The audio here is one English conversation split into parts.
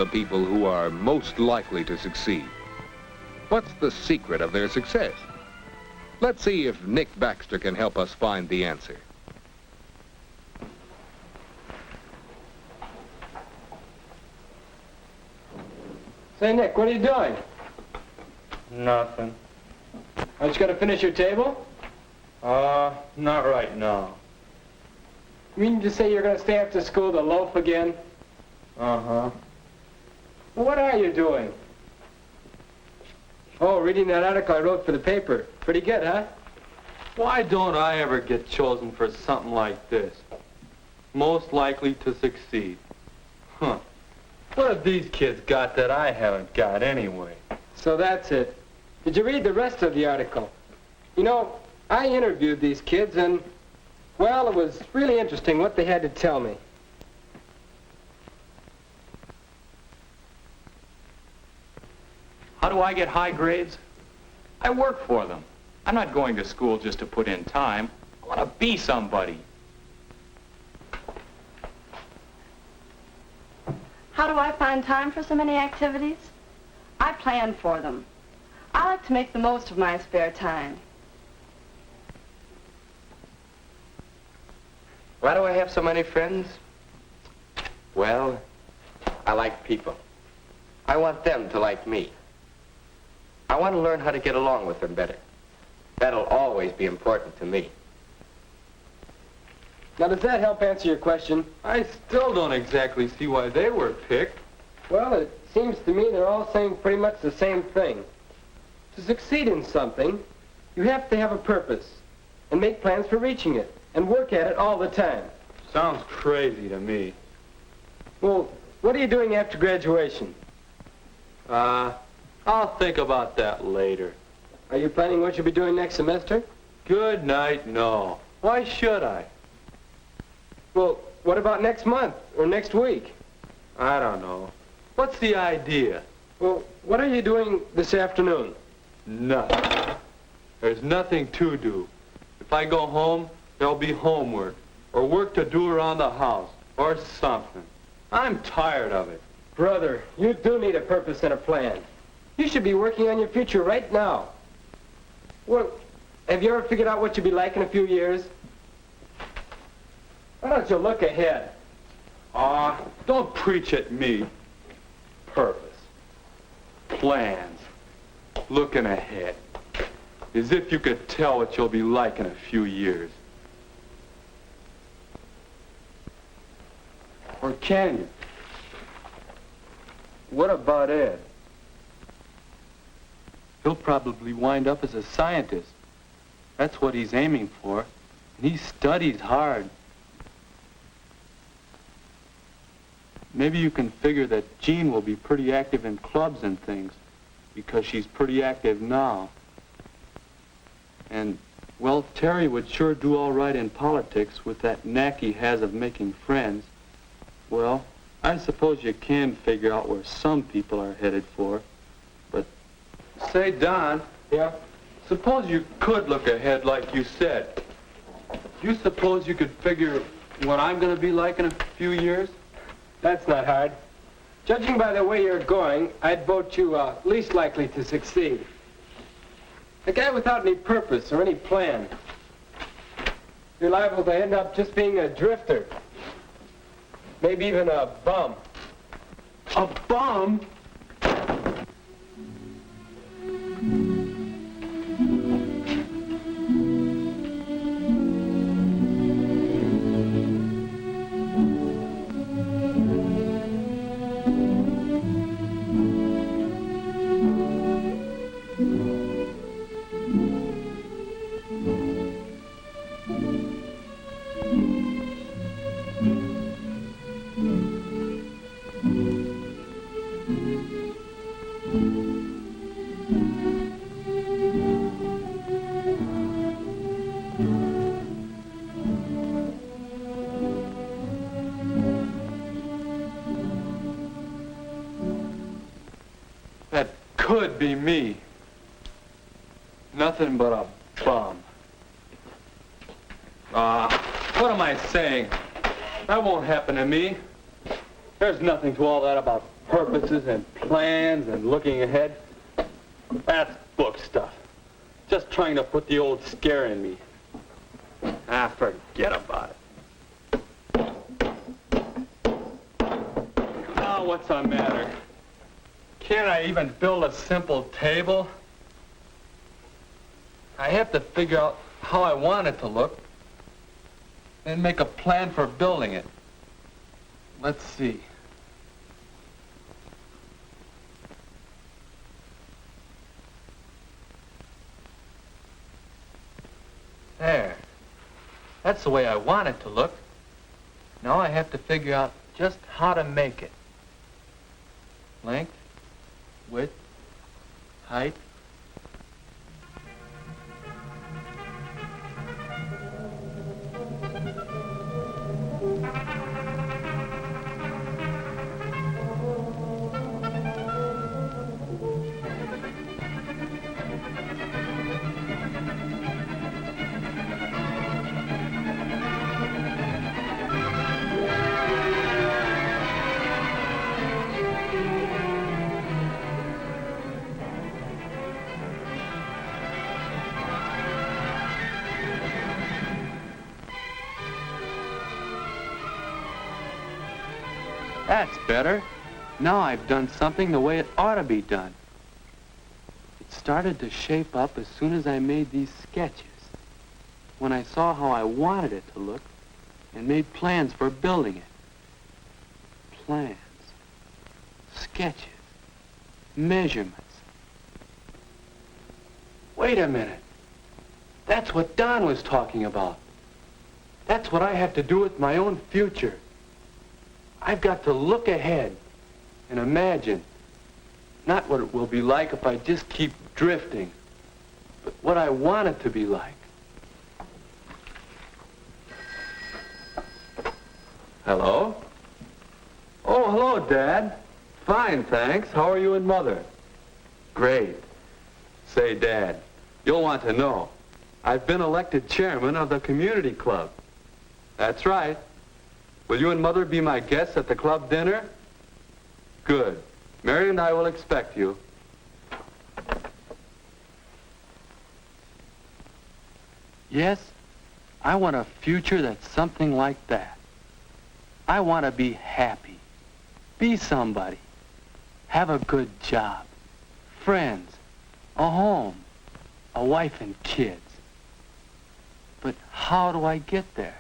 the people who are most likely to succeed? What's the secret of their success? Let's see if Nick Baxter can help us find the answer. Say, Nick, what are you doing? Nothing. Aren't you going to finish your table? Not right now. You mean to say you're going to stay after school to loaf again? Uh-huh. Well, what are you doing? Oh, reading that article I wrote for the paper. Pretty good, huh? Why don't I ever get chosen for something like this? Most likely to succeed. Huh. What have these kids got that I haven't got anyway? So that's it. Did you read the rest of the article? You know, I interviewed these kids and, well, it was really interesting what they had to tell me. How do I get high grades? I work for them. I'm not going to school just to put in time. I want to be somebody. How do I find time for so many activities? I plan for them. I like to make the most of my spare time. Why do I have so many friends? Well, I like people. I want them to like me. I want to learn how to get along with them better. That'll always be important to me. Now, does that help answer your question? I still don't exactly see why they were picked. Well, it seems to me they're all saying pretty much the same thing. To succeed in something, you have to have a purpose and make plans for reaching it and work at it all the time. Sounds crazy to me. Well, what are you doing after graduation? I'll think about that later. Are you planning what you'll be doing next semester? Good night, no. Why should I? Well, what about next month or next week? I don't know. What's the idea? Well, what are you doing this afternoon? Nothing. There's nothing to do. If I go home, there'll be homework or work to do around the house or something. I'm tired of it. Brother, you do need a purpose and a plan. You should be working on your future right now. Well, have you ever figured out what you'll be like in a few years? Why don't you look ahead? Don't preach at me. Purpose. Plans. Looking ahead. As if you could tell what you'll be like in a few years. Or can you? What about Ed? He'll probably wind up as a scientist. That's what he's aiming for. And he studies hard. Maybe you can figure that Jean will be pretty active in clubs and things, because she's pretty active now. And, well, Terry would sure do all right in politics with that knack he has of making friends. Well, I suppose you can figure out where some people are headed for. But, say, Don. Yeah? Suppose you could look ahead like you said. You suppose you could figure what I'm going to be like in a few years? That's not hard. Judging by the way you're going, I'd vote you least likely to succeed. A guy without any purpose or any plan. You're liable to end up just being a drifter. Maybe even a bum. A bum? Could be me. Nothing but a bum. What am I saying? That won't happen to me. There's nothing to all that about purposes and plans and looking ahead. That's book stuff. Just trying to put the old scare in me. Forget about it. Now what's the matter? Can't I even build a simple table? I have to figure out how I want it to look and make a plan for building it. Let's see. There. That's the way I want it to look. Now I have to figure out just how to make it. Length, width, height. That's better. Now I've done something the way it ought to be done. It started to shape up as soon as I made these sketches. When I saw how I wanted it to look and made plans for building it. Plans, sketches, measurements. Wait a minute. That's what Don was talking about. That's what I have to do with my own future. I've got to look ahead and imagine not what it will be like if I just keep drifting, but what I want it to be like. Hello? Oh, hello, Dad. Fine, thanks. How are you and Mother? Great. Say, Dad, you'll want to know. I've been elected chairman of the community club. That's right. Will you and Mother be my guests at the club dinner? Good. Mary and I will expect you. Yes, I want a future that's something like that. I want to be happy, be somebody, have a good job, friends, a home, a wife and kids. But how do I get there?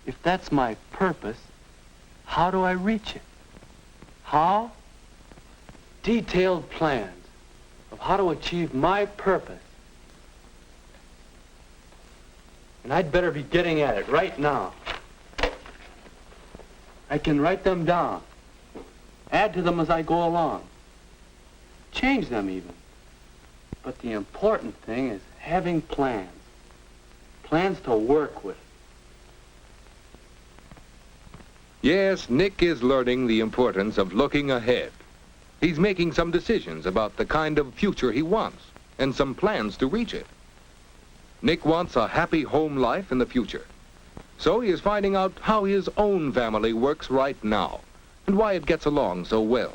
If that's my purpose, how do I reach it? How? Detailed plans of how to achieve my purpose. And I'd better be getting at it right now. I can write them down, add to them as I go along, change them even. But the important thing is having plans, plans to work with. Yes, Nick is learning the importance of looking ahead. He's making some decisions about the kind of future he wants and some plans to reach it. Nick wants a happy home life in the future. So he is finding out how his own family works right now and why it gets along so well.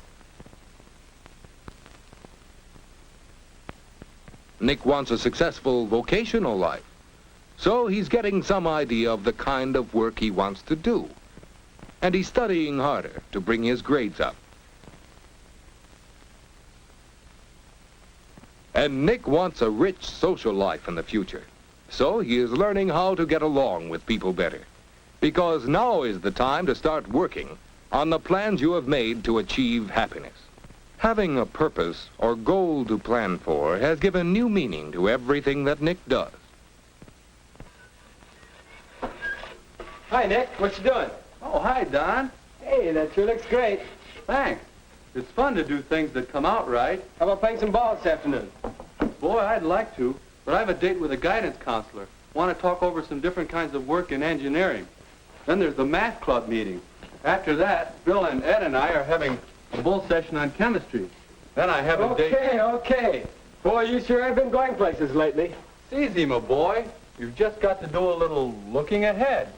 Nick wants a successful vocational life. So he's getting some idea of the kind of work he wants to do. And he's studying harder to bring his grades up. And Nick wants a rich social life in the future. So he is learning how to get along with people better. Because now is the time to start working on the plans you have made to achieve happiness. Having a purpose or goal to plan for has given new meaning to everything that Nick does. Hi, Nick. What you doing? Oh, hi, Don. Hey, that sure looks great. Thanks. It's fun to do things that come out right. How about playing some ball this afternoon? Boy, I'd like to, but I have a date with a guidance counselor. Want to talk over some different kinds of work in engineering. Then there's the math club meeting. After that, Bill and Ed and I are having a bull session on chemistry. Then I have a date... Okay. Boy, you sure have been going places lately. It's easy, my boy. You've just got to do a little looking ahead.